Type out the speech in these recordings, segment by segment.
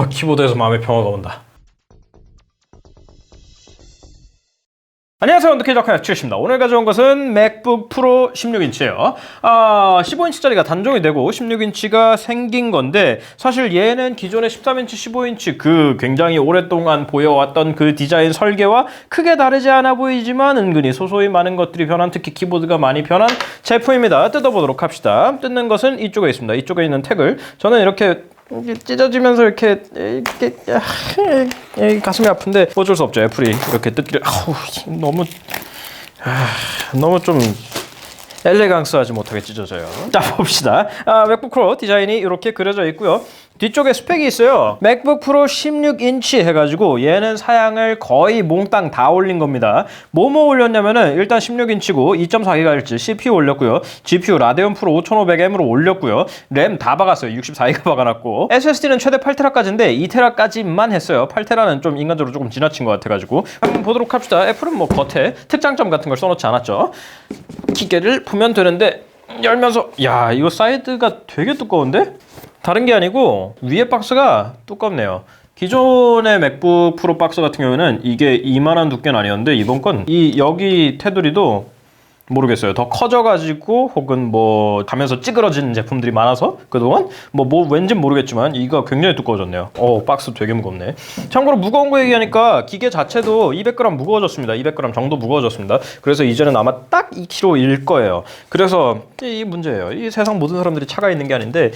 키보드에서 마음의 평화가 온다. 안녕하세요. 원더키 작가 야치입니다. 오늘 가져온 것은 맥북 프로 16인치예요. 15인치짜리가 단종이 되고 16인치가 생긴 건데, 사실 얘는 기존의 13인치, 15인치 그 굉장히 오랫동안 보여왔던 그 디자인 설계와 크게 다르지 않아 보이지만 은근히 소소히 많은 것들이 변한, 특히 키보드가 많이 변한 제품입니다. 뜯어보도록 합시다. 뜯는 것은 이쪽에 있습니다. 이쪽에 있는 택을 저는 이렇게 찢어지면서 이렇게 가슴이 아픈데 어쩔 수 없죠. 애플이 이렇게 뜯기를 너무 좀 엘레강스하지 못하게 찢어져요. 자, 봅시다. 맥북 프로 디자인이 이렇게 그려져 있고요. 뒤쪽에 스펙이 있어요. 맥북 프로 16인치 해가지고 얘는 사양을 거의 몽땅 다 올린 겁니다. 뭐뭐 올렸냐면은 일단 16인치고 2.4GHz CPU 올렸고요. GPU 라데온 프로 5500M으로 올렸고요. 램 다 박았어요. 64기가 박아놨고, SSD는 최대 8TB까지인데 2TB까지만 했어요. 8TB는 좀 인간적으로 조금 지나친 것 같아가지고 한번 보도록 합시다. 애플은 뭐 겉에 특장점 같은 걸 써놓지 않았죠. 기계를 보면 되는데, 열면서 야, 이거 사이드가 되게 두꺼운데? 다른 게 아니고 위에 박스가 두껍네요. 기존의 맥북 프로 박스 같은 경우에는 이게 이만한 두께는 아니었는데, 이번 건 이 여기 테두리도 모르겠어요. 더 커져가지고 혹은 뭐 가면서 찌그러지는 제품들이 많아서 그동안 뭐 왠진 모르겠지만 이거 굉장히 두꺼워졌네요. 박스 되게 무겁네. 참고로 무거운 거 얘기하니까 기계 자체도 200g 무거워졌습니다. 200g 정도 무거워졌습니다. 그래서 이제는 아마 딱 2kg일 거예요. 그래서 이 문제예요. 이 세상 모든 사람들이 차가 있는 게 아닌데,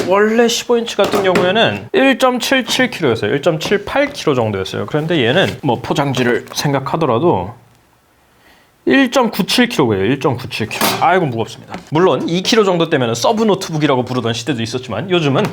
원래 15인치 같은 경우에는 1.77kg였어요. 1.78kg 정도였어요. 그런데 얘는 뭐 포장지를 생각하더라도 1.97kg예요. 1.97kg. 아이고 무겁습니다. 물론 2kg 정도 때면 서브 노트북이라고 부르던 시대도 있었지만 요즘은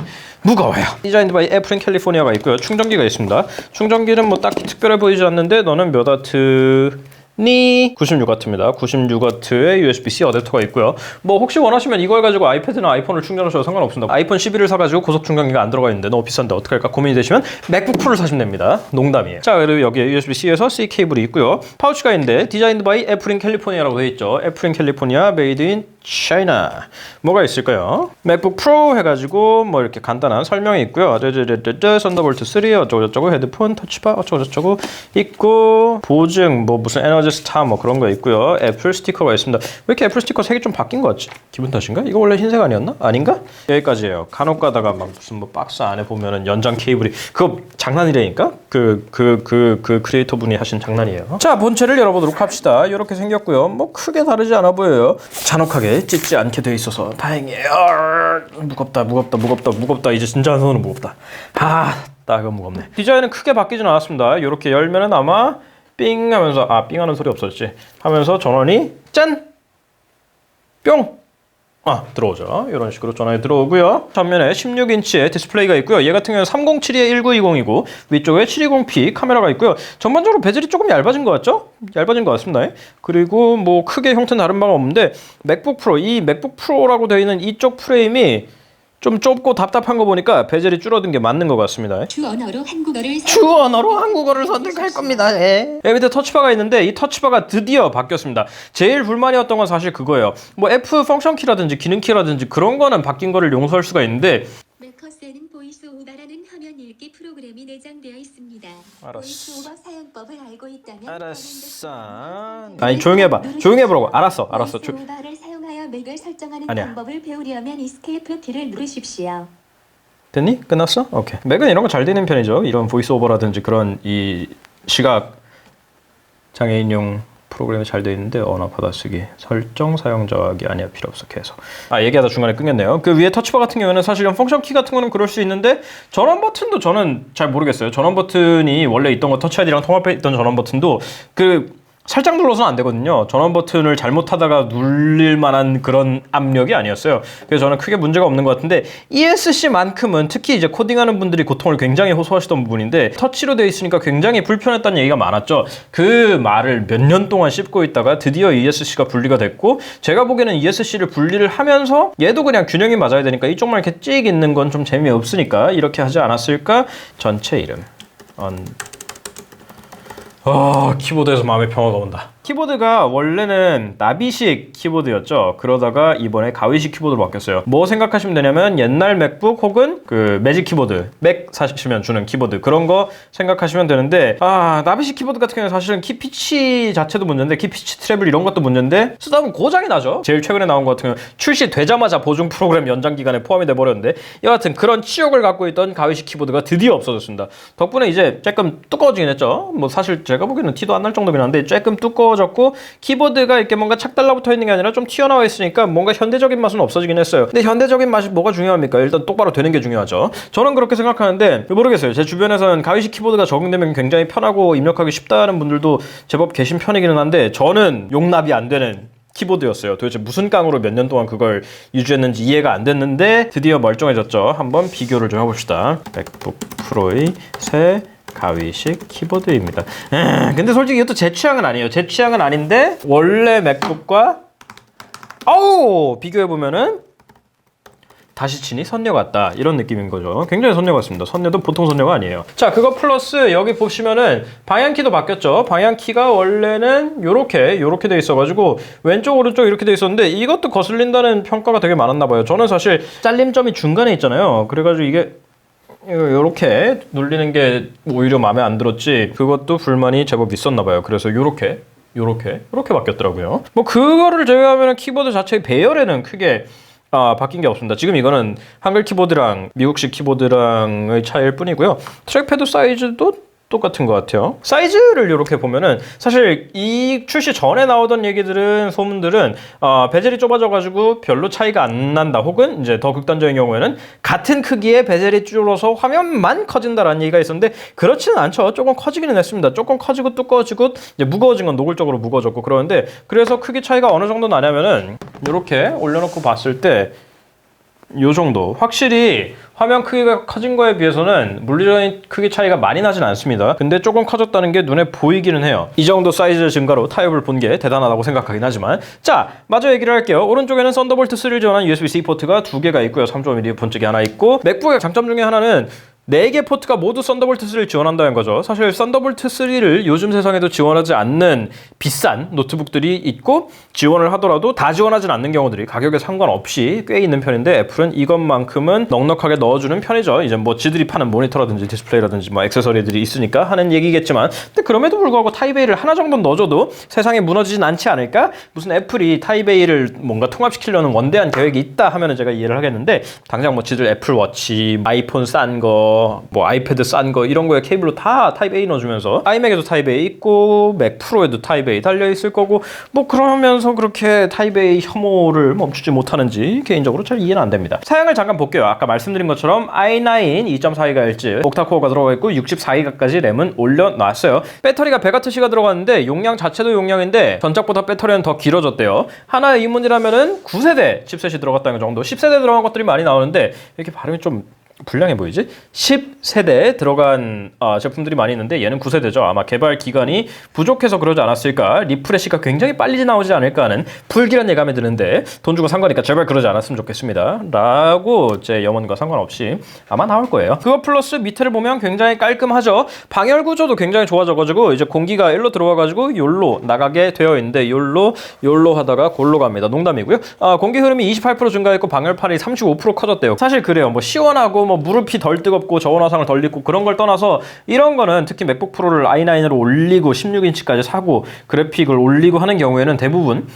무거워요. 디자인드 바이 애플 인 캘리포니아가 있고요. 충전기가 있습니다. 충전기는 뭐 딱히 특별해 보이지 않는데, 너는 몇 와트? 96W입니다. 96W의 USB-C 어댑터가 있고요. 뭐 혹시 원하시면 이걸 가지고 아이패드나 아이폰을 충전하셔도 상관없습니다. 아이폰 11을 사가지고 고속 충전기가 안 들어가 있는데 너무 비싼데 어떡할까 고민이 되시면 맥북 프로를 사시면 됩니다. 농담이에요. 자, 그리고 여기에 USB-C에서 C 케이블이 있고요. 파우치가 있는데 디자인드 바이 애플 인 캘리포니아라고 되어 있죠. 애플 인 캘리포니아 메이드 인 차이나. 뭐가 있을까요? 맥북 프로 해가지고 뭐 이렇게 간단한 설명이 있고요. 썬더볼트 3 어쩌고저쩌고, 헤드폰, 터치바 어쩌고저쩌고 있고, 보증 뭐 무슨 에너지 스타 뭐 그런 거 있고요. 애플 스티커가 있습니다. 왜 이렇게 애플 스티커 색이 좀 바뀐 거 같지? 기분 탓인가? 이거 원래 흰색 아니었나? 아닌가? 여기까지예요. 간혹 가다가 막 무슨 뭐 박스 안에 보면은 연장 케이블이, 그거 장난이라니까? 그 크리에이터 분이 하신 장난이에요. 자, 본체를 열어보도록 합시다. 이렇게 생겼고요. 뭐 크게 다르지 않아 보여요. 잔혹하게 찢지 않게 돼 있어서 다행이에요. 무겁다. 이제 진짜 한 손으로 무겁다. 이거 무겁네. 디자인은 크게 바뀌진 않았습니다. 이렇게 열면은 아마 삥 하면서, 삥 하는 소리 없었지 하면서 전원이 짠! 뿅! 들어오죠. 이런 식으로 전원이 들어오고요. 전면에 16인치의 디스플레이가 있고요. 얘 같은 경우는 3072에 1920이고 위쪽에 720p 카메라가 있고요. 전반적으로 베젤이 조금 얇아진 것 같죠? 얇아진 것 같습니다. 그리고 뭐 크게 형태는 다른 바가 없는데, 맥북 프로, 이 맥북 프로라고 되어 있는 이쪽 프레임이 좀 좁고 답답한 거 보니까 베젤이 줄어든 게 맞는 것 같습니다. 주언어로 한국어를 선택할 겁니다. 밑에 터치바가 있는데, 이 터치바가 드디어 바뀌었습니다. 제일 불만이었던 건 사실 그거예요. 뭐 F 펑션 키라든지 기능 키라든지 그런 거는 바뀐 거를 용서할 수가 있는데, 메커스에는 보이스오버라는 화면 읽기 프로그램이 내장되어 있습니다. 보이스오버 사용법을 알고 있다면 알았어. 아니, 조용히 해보라고. 알았어. 보이스오버를 사용하여 맥을 설정하는 방법을 배우려면 이스케이프 키를 누르십시오. 됐니? 끝났어? 오케이. 맥은 이런 거 잘 되는 편이죠. 이런 보이스 오버라든지 그런 이 시각 장애인용 프로그램이 잘 되어 있는데, 언어 받아쓰기, 설정, 사용자기 아니야, 필요 없어, 계속. 있기하다 중간에 끊겼네요. 그 위에 터치바 같은 경우에는 사실 이런 펑션 키 같은 거는 그럴 수 있는데, 전원 버튼도 저는 잘 모르겠어요. 전원 버튼이 원래 있던 거, 터치 아이디랑 통합해 있던 전원 버튼도 살짝 눌러서는 안 되거든요. 전원 버튼을 잘못하다가 눌릴 만한 그런 압력이 아니었어요. 그래서 저는 크게 문제가 없는 것 같은데, ESC만큼은 특히 이제 코딩하는 분들이 고통을 굉장히 호소하시던 부분인데, 터치로 되어 있으니까 굉장히 불편했다는 얘기가 많았죠. 그 말을 몇 년 동안 씹고 있다가 드디어 ESC가 분리가 됐고, 제가 보기에는 ESC를 분리를 하면서 얘도 그냥 균형이 맞아야 되니까 이쪽만 이렇게 찍 있는 건 좀 재미없으니까 이렇게 하지 않았을까? 전체 이름 키보드에서 마음의 평화가 온다. 키보드가 원래는 나비식 키보드였죠. 그러다가 이번에 가위식 키보드로 바뀌었어요. 뭐 생각하시면 되냐면 옛날 맥북 혹은 그 매직 키보드, 맥 사시면 주는 키보드 그런 거 생각하시면 되는데 나비식 키보드 같은 경우는 사실은 키피치 자체도 문제인데 키피치 트래블 이런 것도 문제인데 쓰다 보면 고장이 나죠. 제일 최근에 나온 것 같은 경우는 출시되자마자 보증 프로그램 연장 기간에 포함이 돼 버렸는데 여하튼 그런 치욕을 갖고 있던 가위식 키보드가 드디어 없어졌습니다. 덕분에 이제 조금 두꺼워지긴 했죠. 뭐 사실 제가 보기에는 티도 안 날 정도긴 한데 조금 두꺼워졌고 키보드가 이렇게 뭔가 착 달라붙어 있는 게 아니라 좀 튀어나와 있으니까 뭔가 현대적인 맛은 없어지긴 했어요. 근데 현대적인 맛이 뭐가 중요합니까? 일단 똑바로 되는 게 중요하죠. 저는 그렇게 생각하는데 모르겠어요. 제 주변에서는 가위식 키보드가 적용되면 굉장히 편하고 입력하기 쉽다는 분들도 제법 계신 편이기는 한데 저는 용납이 안 되는 키보드였어요. 도대체 무슨 깡으로 몇 년 동안 그걸 유지했는지 이해가 안 됐는데 드디어 멀쩡해졌죠. 한번 비교를 좀 해봅시다. 맥북 프로의 새 가위식 키보드입니다. 근데 솔직히 이것도 제 취향은 아니에요. 제 취향은 아닌데 원래 맥북과 비교해보면은 다시 치니 선녀 같다 이런 느낌인 거죠. 굉장히 선녀 같습니다. 선녀도 보통 선녀가 아니에요. 자, 그거 플러스 여기 보시면은 방향키도 바뀌었죠. 방향키가 원래는 요렇게 돼 있어가지고 왼쪽 오른쪽 이렇게 돼 있었는데 이것도 거슬린다는 평가가 되게 많았나 봐요. 저는 사실 잘림점이 중간에 있잖아요. 그래가지고 이게 요렇게 눌리는 게 오히려 마음에 안 들었지 그것도 불만이 제법 있었나 봐요. 그래서 요렇게 바뀌었더라고요. 뭐 그거를 제외하면 키보드 자체의 배열에는 크게 바뀐 게 없습니다. 지금 이거는 한글 키보드랑 미국식 키보드랑의 차이일 뿐이고요. 트랙패드 사이즈도 똑같은 것 같아요. 사이즈를 이렇게 보면은 사실 이 출시 전에 나오던 얘기들은 소문들은 베젤이 좁아져가지고 별로 차이가 안 난다 혹은 이제 더 극단적인 경우에는 같은 크기의 베젤이 줄어서 화면만 커진다라는 얘기가 있었는데 그렇지는 않죠. 조금 커지기는 했습니다. 조금 커지고 두꺼워지고 이제 무거워진 건 노골적으로 무거워졌고 그러는데 그래서 크기 차이가 어느 정도 나냐면은 이렇게 올려놓고 봤을 때 요 정도. 확실히 화면 크기가 커진 거에 비해서는 물리적인 크기 차이가 많이 나진 않습니다. 근데 조금 커졌다는 게 눈에 보이기는 해요. 이 정도 사이즈 증가로 타협을 본 게 대단하다고 생각하긴 하지만 자, 마저 얘기를 할게요. 오른쪽에는 썬더볼트 3를 지원한 USB-C 포트가 2개가 있고요. 3.1mm 본 쪽에 하나 있고 맥북의 장점 중에 하나는 4개 포트가 모두 썬더볼트 3를 지원한다는 거죠. 사실 썬더볼트 3를 요즘 세상에도 지원하지 않는 비싼 노트북들이 있고 지원을 하더라도 다 지원하진 않는 경우들이 가격에 상관없이 꽤 있는 편인데 애플은 이것만큼은 넉넉하게 넣어주는 편이죠. 이제 뭐 지들이 파는 모니터라든지 디스플레이라든지 뭐 액세서리들이 있으니까 하는 얘기겠지만 근데 그럼에도 불구하고 타입A를 하나 정도 넣어줘도 세상이 무너지진 않지 않을까? 무슨 애플이 타입A를 뭔가 통합시키려는 원대한 계획이 있다 하면은 제가 이해를 하겠는데 당장 뭐 지들 애플워치, 아이폰 싼 거 뭐 아이패드 싼 거 이런 거에 케이블로 다 타입 A 넣어주면서 아이맥에도 타입 A 있고 맥 프로에도 타입 A 달려있을 거고 뭐 그러면서 그렇게 타입 A 혐오를 멈추지 못하는지 개인적으로 잘 이해는 안 됩니다. 사양을 잠깐 볼게요. 아까 말씀드린 것처럼 i9 2.4GHz 옥타코어가 들어가 있고 64기가까지 램은 올려놨어요. 배터리가 100W가 들어갔는데 용량 자체도 용량인데 전작보다 배터리는 더 길어졌대요. 하나의 의문이라면은 9세대 칩셋이 들어갔다는 정도. 10세대 들어간 것들이 많이 나오는데 이렇게 발음이 좀 불량해 보이지? 10세대에 들어간 제품들이 많이 있는데 얘는 9세대죠. 아마 개발 기간이 부족해서 그러지 않았을까. 리프레시가 굉장히 빨리 나오지 않을까 하는 불길한 예감이 드는데 돈 주고 산 거니까 제발 그러지 않았으면 좋겠습니다. 라고 제 염원과 상관없이 아마 나올 거예요. 그거 플러스 밑에를 보면 굉장히 깔끔하죠. 방열 구조도 굉장히 좋아져가지고 이제 공기가 일로 들어와가지고 요로 나가게 되어 있는데 요로 하다가 골로 갑니다. 농담이고요. 공기 흐름이 28% 증가했고 방열판이 35% 커졌대요. 사실 그래요. 뭐 시원하고 뭐 무릎이 덜 뜨겁고 저온 화상을 덜 입고 그런 걸 떠나서 이런 거는 특히 맥북 프로를 i9으로 올리고 16인치까지 사고 그래픽을 올리고 하는 경우에는 대부분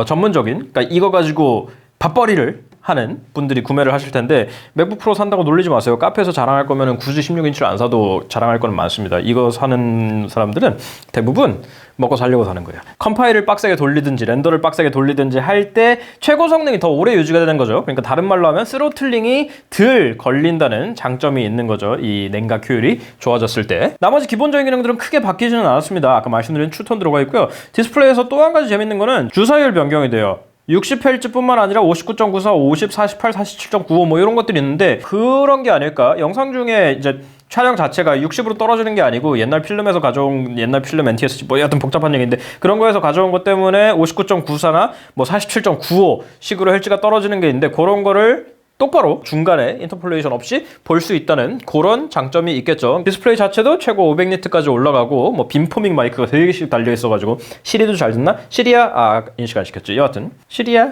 전문적인 그러니까 이거 가지고 밥벌이를 하는 분들이 구매를 하실 텐데 맥북 프로 산다고 놀리지 마세요. 카페에서 자랑할 거면 굳이 16인치를 안 사도 자랑할 건 많습니다. 이거 사는 사람들은 대부분 먹고 살려고 사는 거예요. 컴파일을 빡세게 돌리든지 렌더를 빡세게 돌리든지 할 때 최고 성능이 더 오래 유지가 되는 거죠. 그러니까 다른 말로 하면 스로틀링이 덜 걸린다는 장점이 있는 거죠. 이 냉각 효율이 좋아졌을 때. 나머지 기본적인 기능들은 크게 바뀌지는 않았습니다. 아까 말씀드린 추턴 들어가 있고요. 디스플레이에서 또 한 가지 재밌는 거는 주사율 변경이 돼요. 60Hz뿐만 아니라 59.94, 50, 48, 47.95 뭐 이런 것들이 있는데 그런 게 아닐까? 영상 중에 이제 촬영 자체가 60으로 떨어지는 게 아니고 옛날 필름에서 가져온 옛날 필름 NTSC 뭐 여하튼 복잡한 얘기인데 그런 거에서 가져온 것 때문에 59.94나 뭐 47.95 식으로 헬즈가 떨어지는 게 있는데 그런 거를 똑바로 중간에 인터폴레이션 없이 볼 수 있다는 그런 장점이 있겠죠. 디스플레이 자체도 최고 500니트까지 올라가고 뭐 빔포밍 마이크가 3개씩 달려 있어가지고 시리도 잘 듣나? 시리아 인식 안 시켰죠. 여하튼 시리아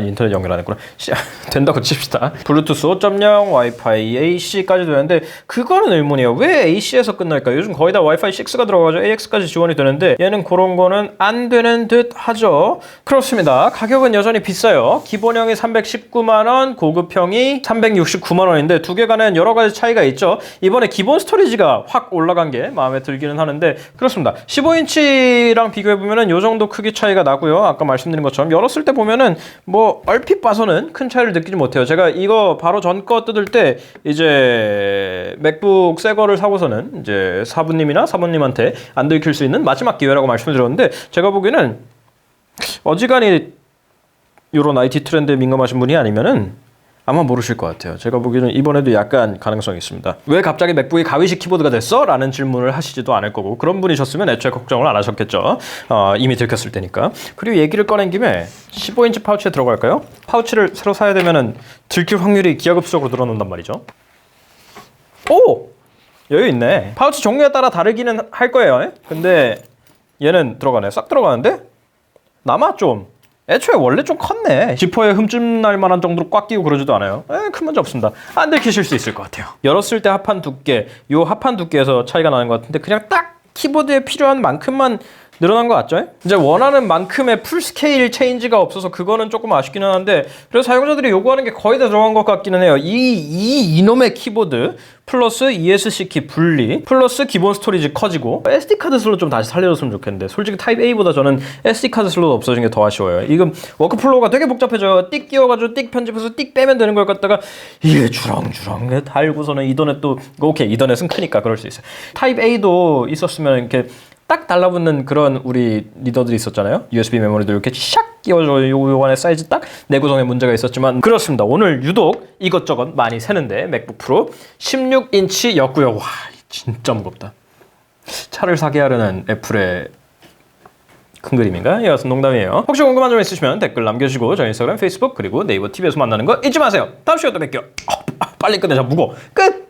인터넷 연결 안 했구나. 된다고 칩시다. 블루투스 5.0, 와이파이 AC까지 되는데 그거는 의문이에요. 왜 AC에서 끝날까요? 요즘 거의 다 와이파이 6가 들어가죠. AX까지 지원이 되는데 얘는 그런 거는 안 되는 듯 하죠. 그렇습니다. 가격은 여전히 비싸요. 기본형이 319만 원, 고급형이 369만 원인데 두 개 간에는 여러 가지 차이가 있죠. 이번에 기본 스토리지가 확 올라간 게 마음에 들기는 하는데 그렇습니다. 15인치랑 비교해 보면은 요 정도 크기 차이가 나고요. 아까 말씀드린 것처럼 열었을 때 보면은 뭐 얼핏 봐서는 큰 차이를 느끼지 못해요. 제가 이거 바로 전 거 뜯을 때 이제 맥북 새 거를 사고서는 이제 사부님한테 안 들킬 수 있는 마지막 기회라고 말씀을 드렸는데 제가 보기에는 어지간히 이런 IT 트렌드에 민감하신 분이 아니면은 아마 모르실 것 같아요. 제가 보기에는 이번에도 약간 가능성이 있습니다. 왜 갑자기 맥북이 가위식 키보드가 됐어? 라는 질문을 하시지도 않을 거고 그런 분이셨으면 애초에 걱정을 안 하셨겠죠. 이미 들켰을 테니까. 그리고 얘기를 꺼낸 김에 15인치 파우치에 들어갈까요? 파우치를 새로 사야 되면은 들킬 확률이 기하급수적으로 늘어난단 말이죠. 오! 여유 있네. 파우치 종류에 따라 다르기는 할 거예요. 근데 얘는 들어가네. 싹 들어가는데? 남아 좀. 애초에 원래 좀 컸네. 지퍼에 흠집 날 만한 정도로 꽉 끼고 그러지도 않아요. 큰 문제 없습니다. 안 들키실 수 있을 것 같아요. 열었을 때 합판 두께, 요 합판 두께에서 차이가 나는 것 같은데 그냥 딱 키보드에 필요한 만큼만 늘어난 것 같죠? 이제 원하는 만큼의 풀스케일 체인지가 없어서 그거는 조금 아쉽기는 한데 그래서 사용자들이 요구하는 게 거의 다 들어간 것 같기는 해요. 이놈의 키보드 플러스 ESC 키 분리 플러스 기본 스토리지 커지고 SD카드 슬롯 좀 다시 살려줬으면 좋겠는데 솔직히 타입 A보다 저는 SD카드 슬롯 없어진 게 더 아쉬워요. 이건 워크플로우가 되게 복잡해져요. 띡 끼워가지고 띡 편집해서 띡 빼면 되는 걸 갖다가 이게 주렁주렁 달고서는 이더넷 또 오케이 이더넷은 크니까 그럴 수 있어요. 타입 A도 있었으면 이렇게 딱 달라붙는 그런 우리 리더들이 있었잖아요. USB 메모리도 이렇게 샥 끼워줘. 요 안에 사이즈 딱 내구성에 문제가 있었지만 그렇습니다. 오늘 유독 이것저것 많이 새는데 맥북 프로 16인치였고요. 와 진짜 무겁다. 차를 사게 하려는 애플의 큰 그림인가? 이것은 농담이에요. 혹시 궁금한 점 있으시면 댓글 남겨주시고 저희 인스타그램, 페이스북 그리고 네이버 TV에서 만나는 거 잊지 마세요. 다음 시간에 또 뵐게요. 빨리 끝내자 무거워. 끝!